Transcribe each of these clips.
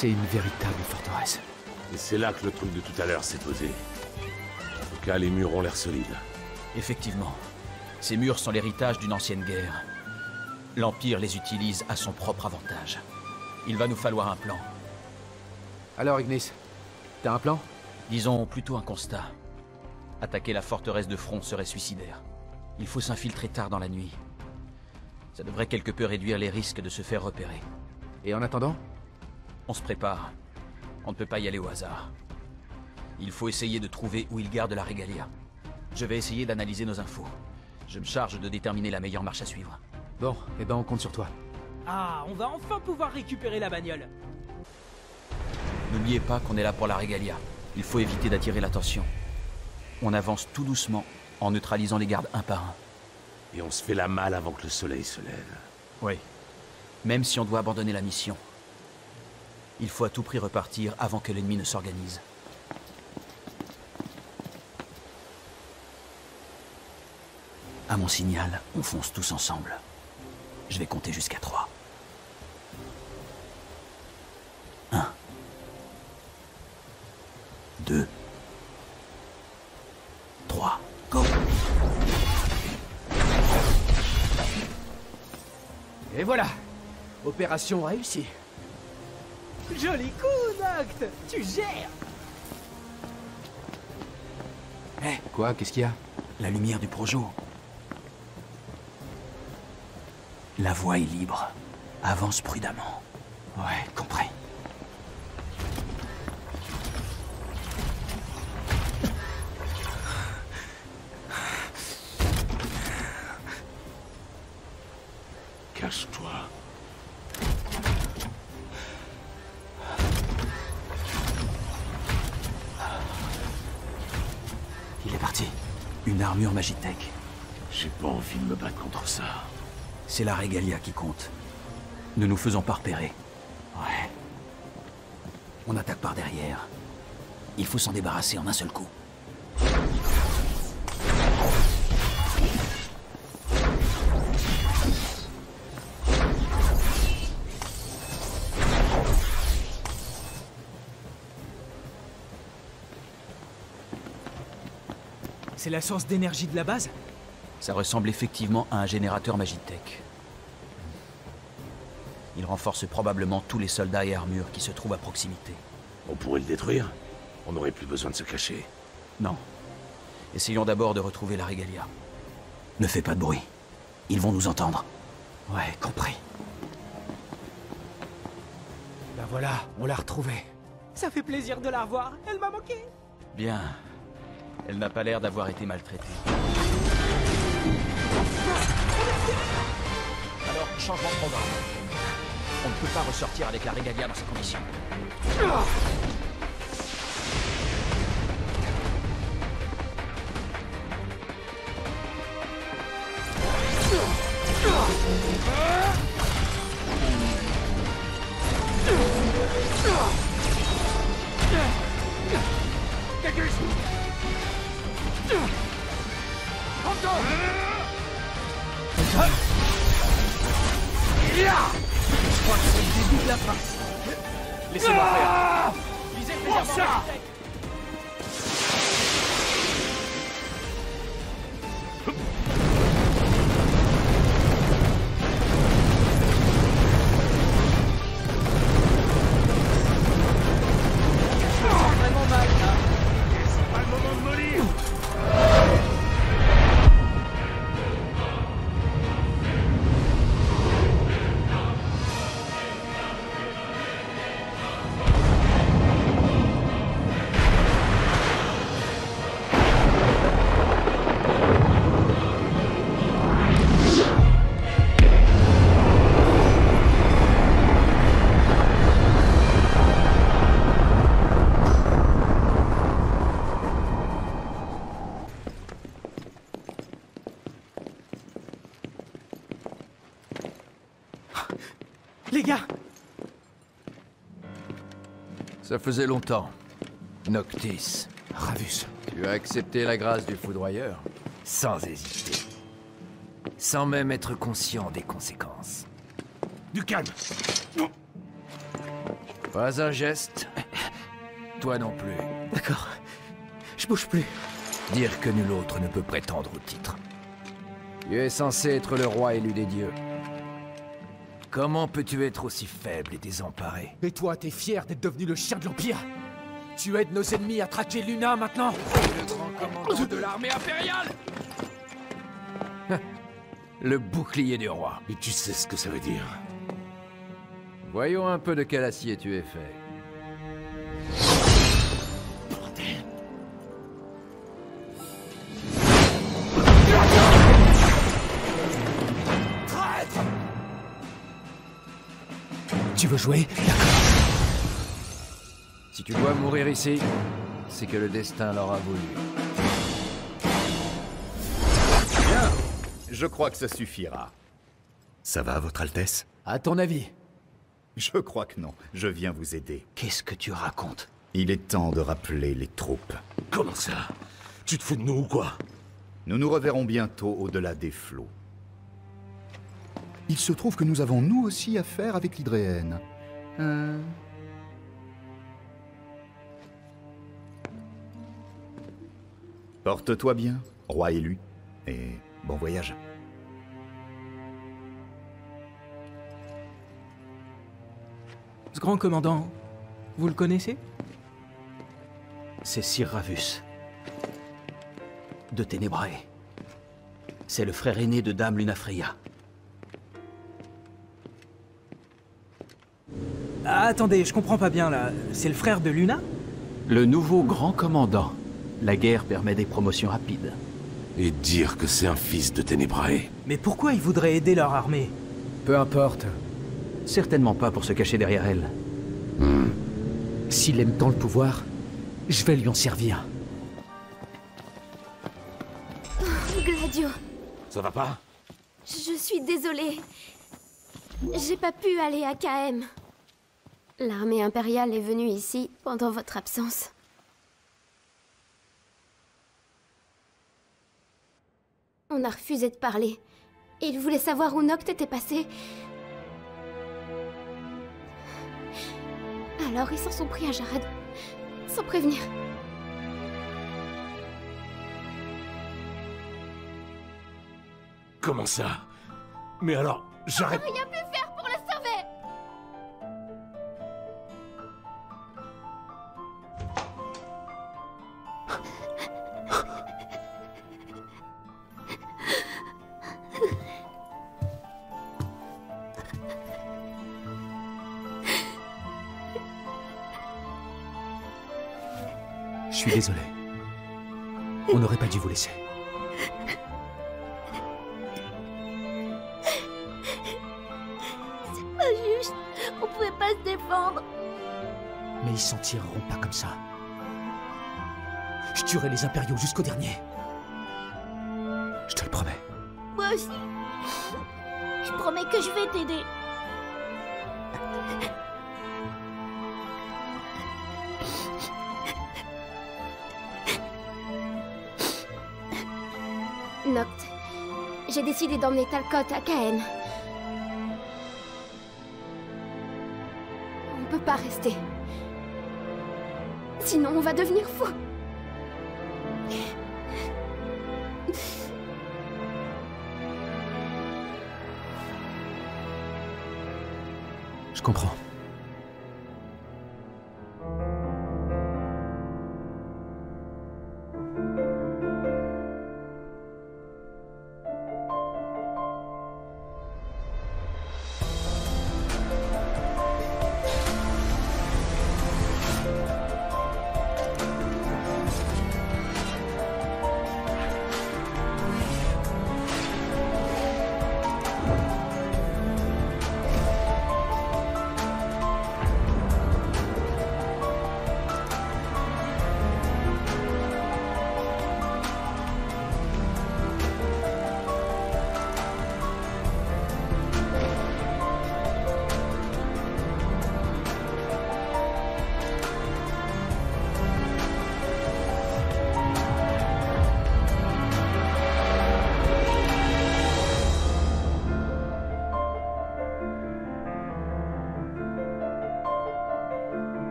C'est une véritable forteresse. Et c'est là que le truc de tout à l'heure s'est posé. En tout cas, les murs ont l'air solides. Effectivement. Ces murs sont l'héritage d'une ancienne guerre. L'Empire les utilise à son propre avantage. Il va nous falloir un plan. Alors, Ignis, t'as un plan? Disons plutôt un constat. Attaquer la forteresse de front serait suicidaire. Il faut s'infiltrer tard dans la nuit. Ça devrait quelque peu réduire les risques de se faire repérer. Et en attendant? On se prépare. On ne peut pas y aller au hasard. Il faut essayer de trouver où ils gardent la Regalia. Je vais essayer d'analyser nos infos. Je me charge de déterminer la meilleure marche à suivre. Bon, eh ben on compte sur toi. Ah, on va enfin pouvoir récupérer la bagnole. N'oubliez pas qu'on est là pour la Regalia. Il faut éviter d'attirer l'attention. On avance tout doucement, en neutralisant les gardes un par un. Et on se fait la malle avant que le soleil se lève. Oui. Même si on doit abandonner la mission. Il faut à tout prix repartir avant que l'ennemi ne s'organise. À mon signal, on fonce tous ensemble. Je vais compter jusqu'à 3. 1. 2. 3. Go! Et voilà! Opération réussie. Joli coup, Noct. Tu gères. Hé, Quoi? Qu'est-ce qu'il y a? la lumière du projo. La voie est libre. Avance prudemment. Ouais, compris. Cache-toi. Il est parti. Une armure Magitech. J'ai pas envie de me battre contre ça. C'est la Regalia qui compte. Ne nous faisons pas repérer. Ouais. On attaque par derrière. Il faut s'en débarrasser en un seul coup. C'est la source d'énergie de la base? Ça ressemble effectivement à un générateur Magitech. Il renforce probablement tous les soldats et armures qui se trouvent à proximité. On pourrait le détruire. On n'aurait plus besoin de se cacher. Non. Essayons d'abord de retrouver la Regalia. Ne fais pas de bruit. Ils vont nous entendre. Ouais, compris. Ben voilà, on l'a retrouvée. Ça fait plaisir de la revoir. Elle m'a manqué. Bien. Elle n'a pas l'air d'avoir été maltraitée. Alors, changement de programme. On ne peut pas ressortir avec la Regalia dans ces conditions. Je crois que c'est le début de la fin. Laissez-moi faire. Lisez le préservateur Magitech. Vraiment mal, là. C'est pas le moment de mollir. Les gars, Ça faisait longtemps. Noctis, Ravus. tu as accepté la grâce du foudroyeur, sans hésiter. Sans même être conscient des conséquences. Du calme. Pas un geste. Toi non plus. D'accord. Je bouge plus. Dire que nul autre ne peut prétendre au titre. Tu es censé être le roi élu des dieux. Comment peux-tu être aussi faible et désemparé? Et toi, t'es fier d'être devenu le chien de l'Empire? Tu aides nos ennemis à traquer Luna maintenant? Le grand commandant de l'armée impériale. Le bouclier du roi. Et tu sais ce que ça veut dire. Voyons un peu de quel acier tu es fait. Tu veux jouer? Si tu dois mourir ici, c'est que le destin l'aura voulu. Bien, je crois que ça suffira. Ça va, Votre Altesse? À ton avis? Je crois que non. Je viens vous aider. Qu'est-ce que tu racontes? Il est temps de rappeler les troupes. Comment ça? Tu te fous de nous ou quoi? Nous nous reverrons bientôt au-delà des flots. Il se trouve que nous avons nous aussi affaire avec l'Hydréenne. Porte-toi bien, roi élu, et bon voyage. Ce grand commandant, vous le connaissez? C'est Sir Ravus. De Ténébrae. C'est le frère aîné de Dame Lunafreya. Ah, attendez, je comprends pas bien là. C'est le frère de Luna? Le nouveau grand commandant. La guerre permet des promotions rapides. Et dire que c'est un fils de Ténébrae. Mais pourquoi ils voudraient aider leur armée? Peu importe. Certainement pas pour se cacher derrière elle. S'il aime tant le pouvoir, je vais lui en servir. Gladio, Ça va pas? je suis désolée. J'ai pas pu aller à KM. L'armée impériale est venue ici pendant votre absence. On a refusé de parler. Ils voulaient savoir où Noct était passé. Alors ils s'en sont pris à Jarad, sans prévenir. Comment ça? Mais alors, j'arrête... Rien pu faire pour le sauver. Je suis désolé. On n'aurait pas dû vous laisser. C'est pas juste. On pouvait pas se défendre. Mais ils s'en tireront pas comme ça. Je tuerai les impériaux jusqu'au dernier. Je te le promets. Moi aussi. Je promets que je vais t'aider. Noct, j'ai décidé d'emmener Talcott à KM. On peut pas rester. Sinon, on va devenir fou. Je comprends.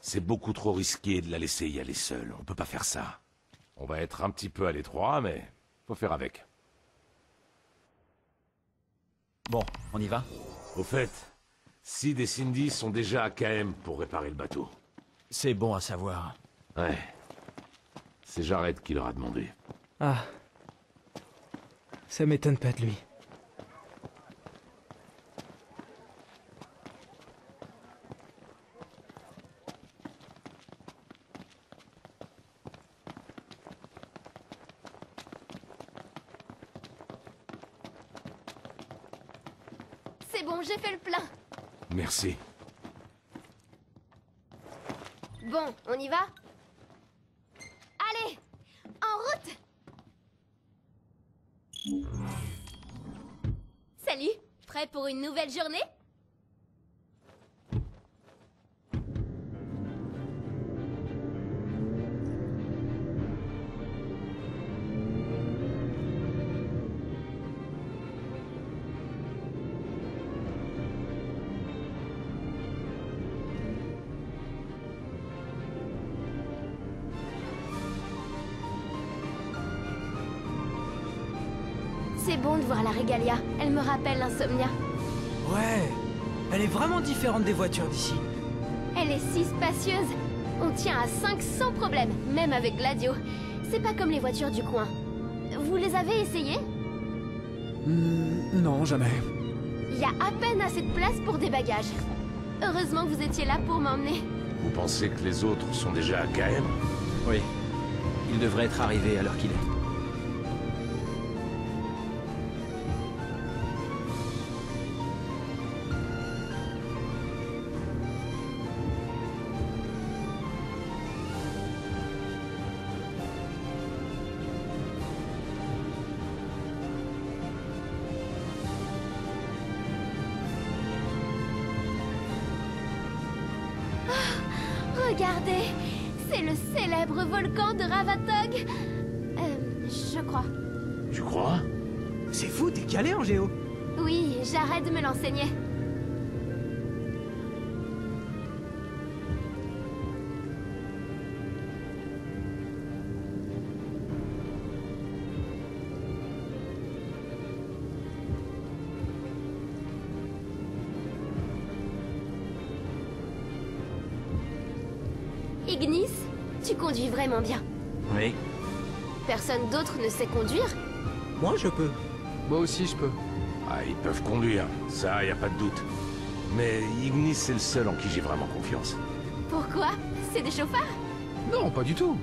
C'est beaucoup trop risqué de la laisser y aller seule. On peut pas faire ça. On va être un petit peu à l'étroit, mais faut faire avec. Bon, on y va? Au fait, Sid et Cindy sont déjà à KM pour réparer le bateau. C'est bon à savoir. Ouais. C'est Jared qui leur a demandé. Ah. Ça m'étonne pas de lui. C'est bon, j'ai fait le plein. Merci. Bon, on y va? Allez, en route! Salut, prêt pour une nouvelle journée? C'est bon de voir la Regalia. Elle me rappelle l'Insomnia. Ouais. Elle est vraiment différente des voitures d'ici. Elle est si spacieuse. On tient à 5 sans problème, même avec Gladio. C'est pas comme les voitures du coin. Vous les avez essayées? Non, jamais. Il y a à peine assez de place pour des bagages. Heureusement que vous étiez là pour m'emmener. Vous pensez que les autres sont déjà à KM? Oui. Il devrait être arrivé à l'heure qu'il est. Regardez, c'est le célèbre volcan de Ravatog. Je crois. Tu crois? C'est fou, t'es calé en géo. Oui, j'arrête de me l'enseigner. Ignis, tu conduis vraiment bien. Oui. Personne d'autre ne sait conduire? Moi, je peux. Moi aussi, je peux. Ah, ils peuvent conduire, ça, y a pas de doute. Mais Ignis, c'est le seul en qui j'ai vraiment confiance. Pourquoi? C'est des chauffards? Non, pas du tout.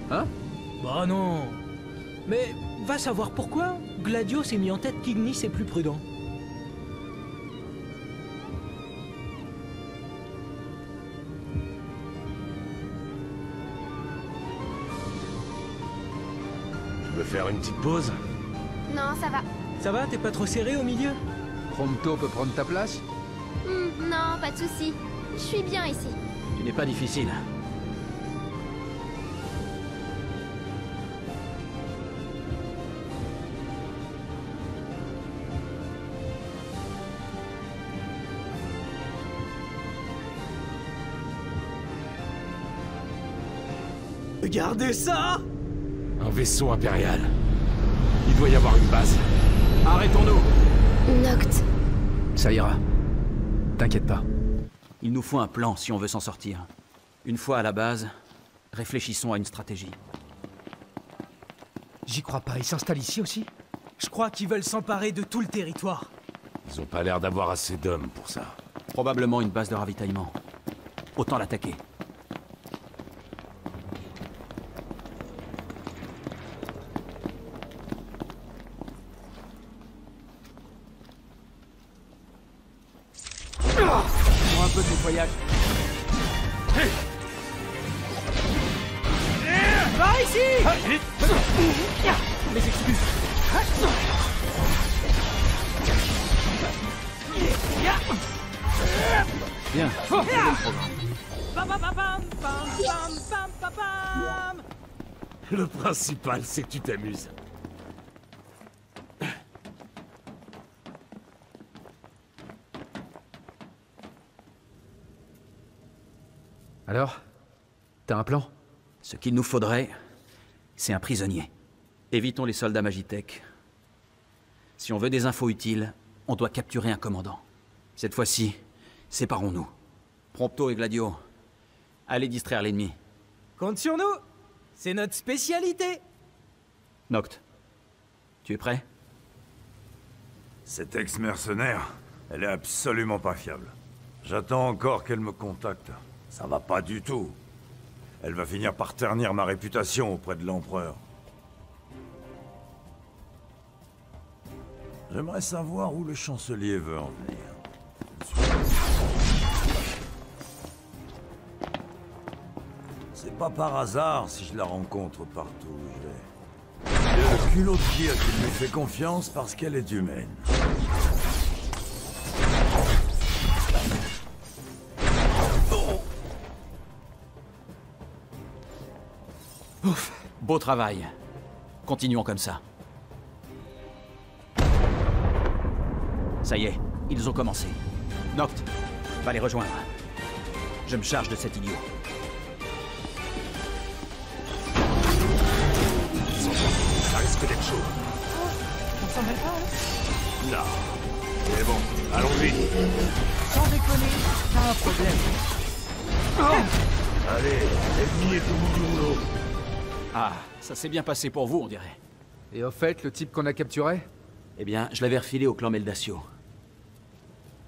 Hein? Bah non. Mais va savoir pourquoi Gladio s'est mis en tête qu'Ignis est plus prudent. Tu veux faire une petite pause? Non, ça va. Ça va, t'es pas trop serré au milieu? Prompto peut prendre ta place? Non, pas de souci. Je suis bien ici. Tu n'es pas difficile. Regardez ça! Un vaisseau impérial. Il doit y avoir une base. Arrêtons-nous! Noct. Ça ira. T'inquiète pas. Il nous faut un plan si on veut s'en sortir. Une fois à la base, réfléchissons à une stratégie. J'y crois pas, ils s'installent ici aussi? Je crois qu'ils veulent s'emparer de tout le territoire. Ils ont pas l'air d'avoir assez d'hommes pour ça. Probablement une base de ravitaillement. Autant l'attaquer. Prends un peu de nettoyage. Va ici! Mes excuses. Bien. Le principal, c'est que tu t'amuses. Alors? T'as un plan? Ce qu'il nous faudrait, c'est un prisonnier. Évitons les soldats Magitech. Si on veut des infos utiles, on doit capturer un commandant. Cette fois-ci, séparons-nous. Prompto et Gladio, allez distraire l'ennemi. Compte sur nous. C'est notre spécialité. Noct, tu es prêt? Cette ex-mercenaire, elle est absolument pas fiable. J'attends encore qu'elle me contacte. Ça va pas du tout. Elle va finir par ternir ma réputation auprès de l'Empereur. J'aimerais savoir où le chancelier veut en venir. C'est pas par hasard si je la rencontre partout où je vais. J'ai le culot de dire qu'il lui fait confiance parce qu'elle est humaine. Ouf, beau travail. Continuons comme ça. Ça y est, ils ont commencé. Noct, va les rejoindre. Je me charge de cet idiot. Ça risque d'être chaud. On s'en mêle pas, hein? Là. C'est bon, allons vite. Sans déconner, t'as un problème. Allez, l'ennemi est au bout du rouleau. Ah, ça s'est bien passé pour vous, on dirait. Et au fait, le type qu'on a capturé? Eh bien, je l'avais refilé au clan Meldacio.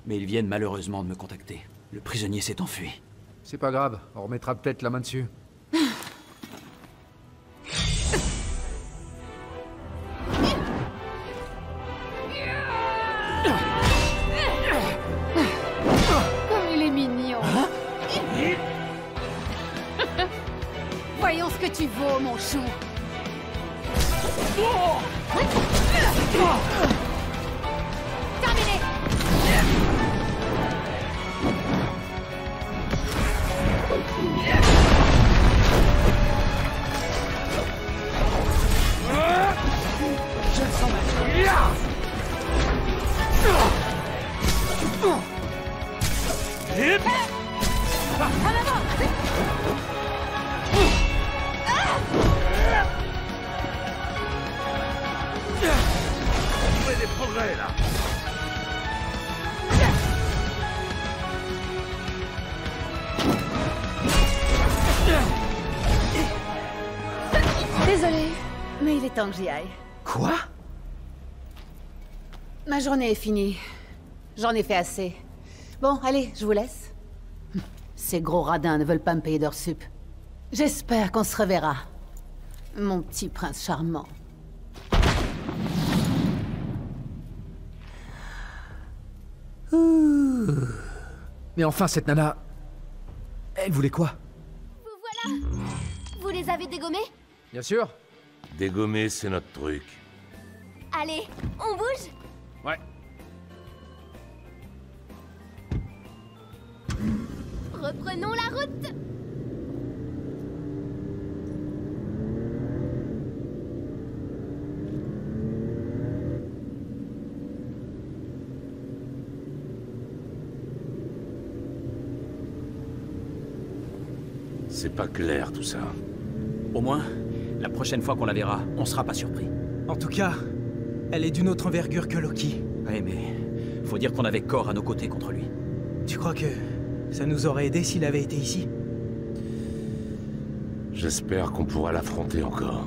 Mais ils viennent malheureusement de me contacter. Le prisonnier s'est enfui. C'est pas grave, on remettra peut-être la main dessus. Comme il est mignon. Voyons ce que tu vaux, mon chou. Terminé. Je le sens mal. On fait des progrès, là. Désolée, mais il est temps que j'y aille. Quoi? Ma journée est finie. J'en ai fait assez. Bon, allez, je vous laisse. Ces gros radins ne veulent pas me payer d'heures sup. J'espère qu'on se reverra. Mon petit prince charmant. Mais enfin, cette nana... Elle voulait quoi? Vous voilà! Vous les avez dégommés? Bien sûr. Dégommer, c'est notre truc. Allez, on bouge? Ouais. Reprenons la route! C'est pas clair tout ça. Au moins, la prochaine fois qu'on la verra, on sera pas surpris. En tout cas, elle est d'une autre envergure que Loki. Ouais, mais faut dire qu'on avait Cor à nos côtés contre lui. Tu crois que ça nous aurait aidé s'il avait été ici? J'espère qu'on pourra l'affronter encore.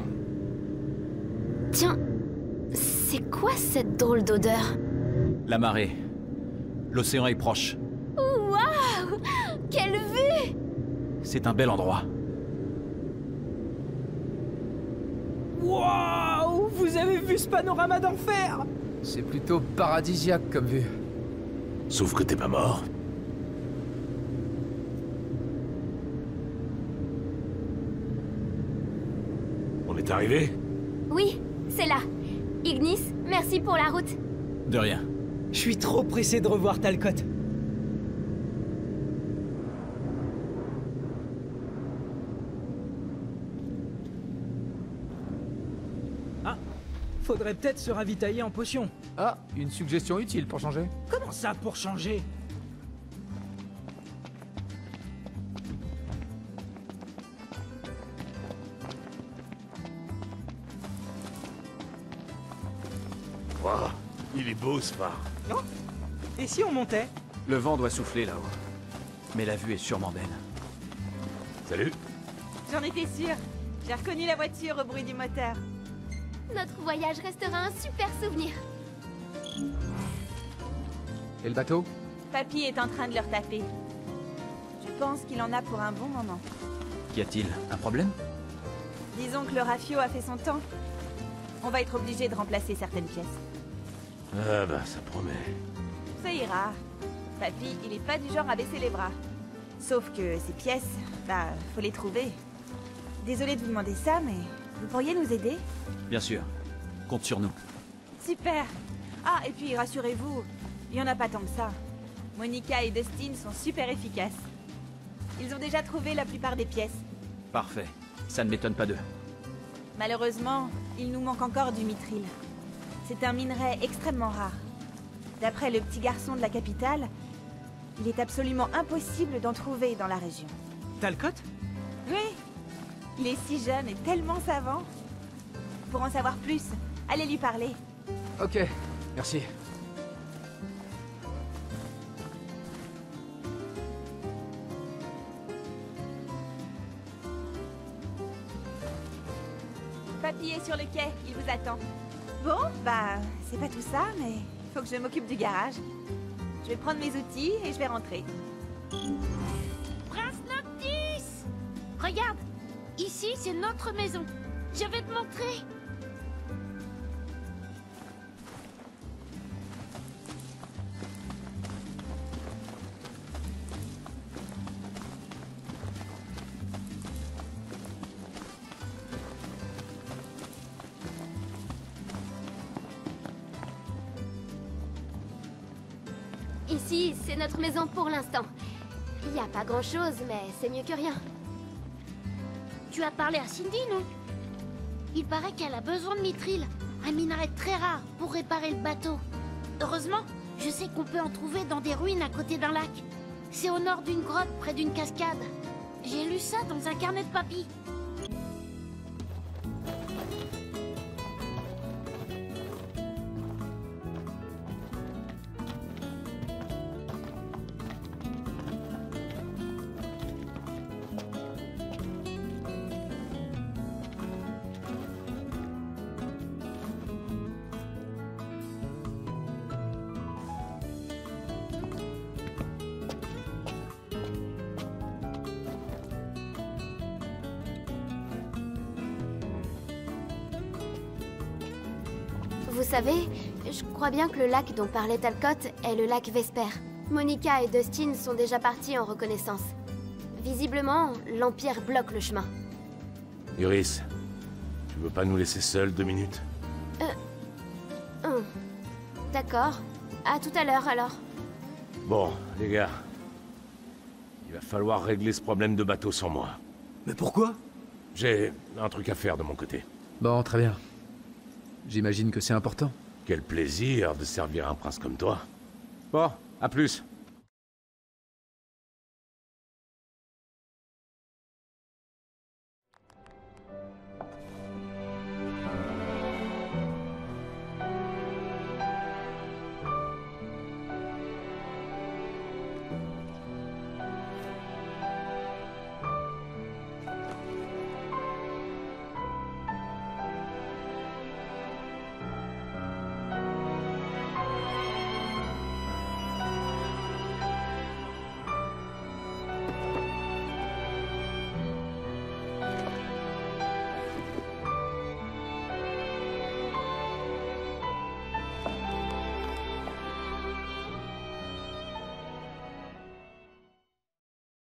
Tiens, c'est quoi cette drôle d'odeur? La marée. L'océan est proche. Waouh! Quelle vue! C'est un bel endroit. Waouh! Vous avez vu ce panorama d'enfer? C'est plutôt paradisiaque comme vue. Sauf que t'es pas mort. On est arrivé? Oui, c'est là. Ignis, merci pour la route. De rien. Je suis trop pressé de revoir Talcott. Ah, faudrait peut-être se ravitailler en potion. Ah, une suggestion utile pour changer. Comment ça pour changer? Il est beau ce phare. Non? Et si on montait? Le vent doit souffler là-haut. Mais la vue est sûrement belle. Salut. J'en étais sûre. J'ai reconnu la voiture au bruit du moteur. Notre voyage restera un super souvenir. Et le bateau? Papy est en train de le retaper. Je pense qu'il en a pour un bon moment. Qu'y a-t-il? Un problème? Disons que le rafio a fait son temps. On va être obligé de remplacer certaines pièces. Ah bah, ça promet. Ça ira. Papy, il est pas du genre à baisser les bras. Sauf que ces pièces, bah, faut les trouver. Désolée de vous demander ça, mais vous pourriez nous aider? Bien sûr. Compte sur nous. Super. Ah, et puis rassurez-vous, il y en a pas tant que ça. Monica et Dustin sont super efficaces. Ils ont déjà trouvé la plupart des pièces. Parfait. Ça ne m'étonne pas d'eux. Malheureusement, il nous manque encore du mithril. C'est un minerai extrêmement rare. D'après le petit garçon de la capitale, il est absolument impossible d'en trouver dans la région. Talcott? Oui. Il est si jeune et tellement savant. Pour en savoir plus, allez lui parler. Ok, merci. Papy est sur le quai, il vous attend. Bon, bah, c'est pas tout ça, mais faut que je m'occupe du garage. Je vais prendre mes outils et je vais rentrer. Prince Noctis! Regarde, ici c'est notre maison. Je vais te montrer. Ici, c'est notre maison pour l'instant. Il n'y a pas grand-chose, mais c'est mieux que rien. Tu as parlé à Cindy, non? Il paraît qu'elle a besoin de mithril, un minerai très rare pour réparer le bateau. Heureusement, je sais qu'on peut en trouver dans des ruines à côté d'un lac. C'est au nord d'une grotte près d'une cascade. J'ai lu ça dans un carnet de papy. Vous savez, je crois bien que le lac dont parlait Talcott est le lac Vesper. Monica et Dustin sont déjà partis en reconnaissance. Visiblement, l'Empire bloque le chemin. Iris, tu veux pas nous laisser seuls 2 minutes? D'accord. À tout à l'heure, alors. Bon, les gars. Il va falloir régler ce problème de bateau sans moi. Mais pourquoi? J'ai un truc à faire de mon côté. Bon, très bien. J'imagine que c'est important. Quel plaisir de servir un prince comme toi. Bon, à plus.